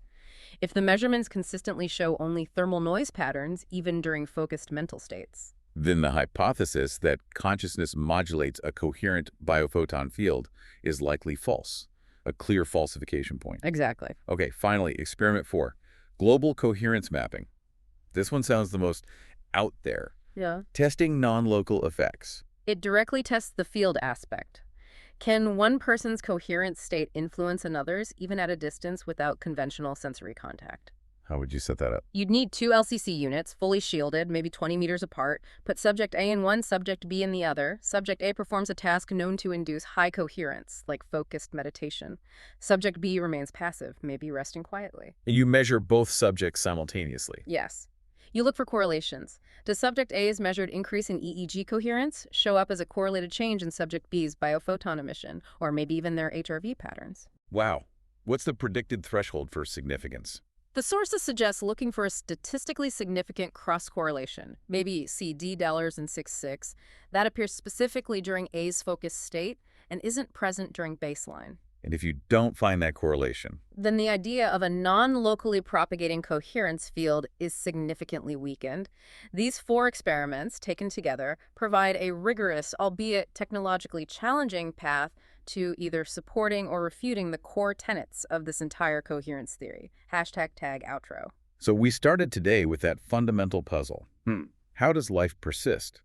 [SPEAKER 5] If the measurements consistently show only thermal noise patterns, even during focused mental states.
[SPEAKER 4] Then the hypothesis that consciousness modulates a coherent biophoton field is likely false, a clear falsification point.
[SPEAKER 5] Exactly.
[SPEAKER 4] Okay, finally, experiment 4, global coherence mapping. This one sounds the most out there.
[SPEAKER 5] Yeah.
[SPEAKER 4] Testing non-local effects.
[SPEAKER 5] It directly tests the field aspect. Can one person's coherent state influence another's, even at a distance without conventional sensory contact?
[SPEAKER 4] How would you set that up?
[SPEAKER 5] You'd need 2 LCC units, fully shielded, maybe 20 meters apart. Put subject A in one, subject B in the other. Subject A performs a task known to induce high coherence, like focused meditation. Subject B remains passive, maybe resting quietly.
[SPEAKER 4] And you measure both subjects simultaneously.
[SPEAKER 5] Yes. You look for correlations. Does subject A's measured increase in EEG coherence show up as a correlated change in subject B's biophoton emission, or maybe even their HRV patterns?
[SPEAKER 4] Wow. What's the predicted threshold for significance?
[SPEAKER 5] The sources suggest looking for a statistically significant cross-correlation, maybe see D dollars in 6.6, that appears specifically during A's focused state and isn't present during baseline.
[SPEAKER 4] And if you don't find that correlation,
[SPEAKER 5] Then the idea of a non-locally propagating coherence field is significantly weakened. These 4 experiments, taken together, provide a rigorous, albeit technologically challenging path to either supporting or refuting the core tenets of this entire coherence theory. #tag outro.
[SPEAKER 4] so we started today with that fundamental puzzle. How does life persist?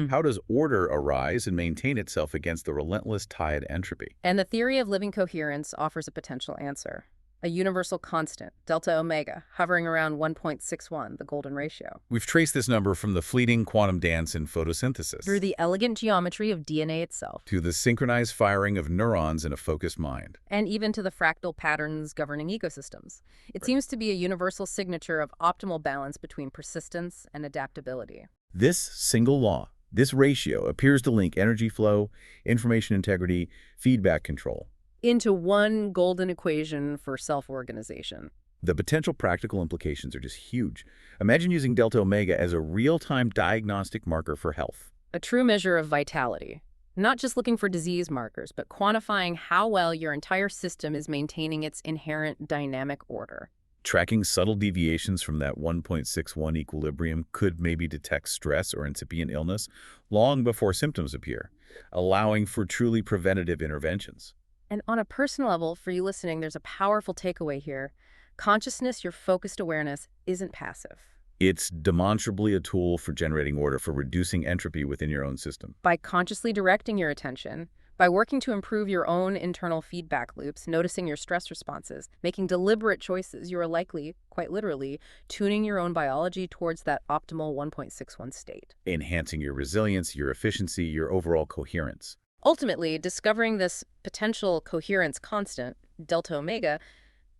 [SPEAKER 4] How does order arise and maintain itself against the relentless tide entropy?
[SPEAKER 5] And the theory of living coherence offers a potential answer. A universal constant, delta omega, hovering around 1.61, the golden ratio.
[SPEAKER 4] We've traced this number from the fleeting quantum dance in photosynthesis
[SPEAKER 5] Through the elegant geometry of DNA itself.
[SPEAKER 4] to the synchronized firing of neurons in a focused mind.
[SPEAKER 5] And even to the fractal patterns governing ecosystems. It seems to be a universal signature of optimal balance between persistence and adaptability.
[SPEAKER 4] This single law, this ratio, appears to link energy flow, information integrity, feedback control.
[SPEAKER 5] Into one golden equation for self-organization.
[SPEAKER 4] The potential practical implications are just huge. Imagine using delta omega as a real-time diagnostic marker for health.
[SPEAKER 5] A true measure of vitality. Not just looking for disease markers, but quantifying how well your entire system is maintaining its inherent dynamic order.
[SPEAKER 4] Tracking subtle deviations from that 1.61 equilibrium could maybe detect stress or incipient illness long before symptoms appear, allowing for truly preventative interventions.
[SPEAKER 5] And on a personal level, for you listening, there's a powerful takeaway here. Consciousness, your focused awareness, isn't passive.
[SPEAKER 4] It's demonstrably a tool for generating order, for reducing entropy within your own system.
[SPEAKER 5] By consciously directing your attention, by working to improve your own internal feedback loops, noticing your stress responses, making deliberate choices, you are likely, quite literally, tuning your own biology towards that optimal 1.61 state.
[SPEAKER 4] Enhancing your resilience, your efficiency, your overall coherence.
[SPEAKER 5] Ultimately, discovering this potential coherence constant, delta omega,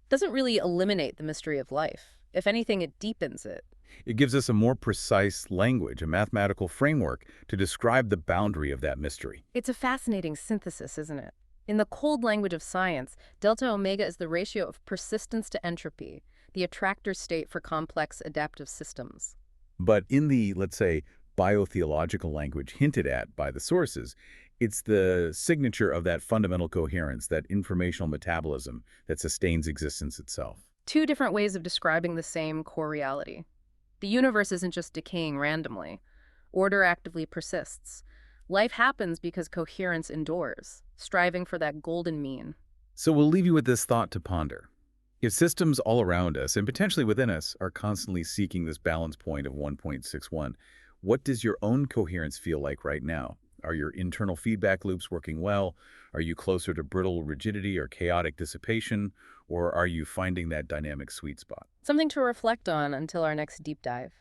[SPEAKER 5] doesn't really eliminate the mystery of life. If anything, it deepens it.
[SPEAKER 4] It gives us a more precise language, a mathematical framework to describe the boundary of that mystery.
[SPEAKER 5] It's a fascinating synthesis, isn't it? In the cold language of science, delta omega is the ratio of persistence to entropy, the attractor state for complex adaptive systems.
[SPEAKER 4] But in the, let's say, biotheological language hinted at by the sources, it's the signature of that fundamental coherence, that informational metabolism that sustains existence itself.
[SPEAKER 5] 2 different ways of describing the same core reality. The universe isn't just decaying randomly. Order actively persists. Life happens because coherence endures, striving for that golden mean.
[SPEAKER 4] So we'll leave you with this thought to ponder. If systems all around us, and potentially within us, are constantly seeking this balance point of 1.61, what does your own coherence feel like right now? Are your internal feedback loops working well? Are you closer to brittle rigidity or chaotic dissipation? Or are you finding that dynamic sweet spot?
[SPEAKER 5] Something to reflect on until our next deep dive.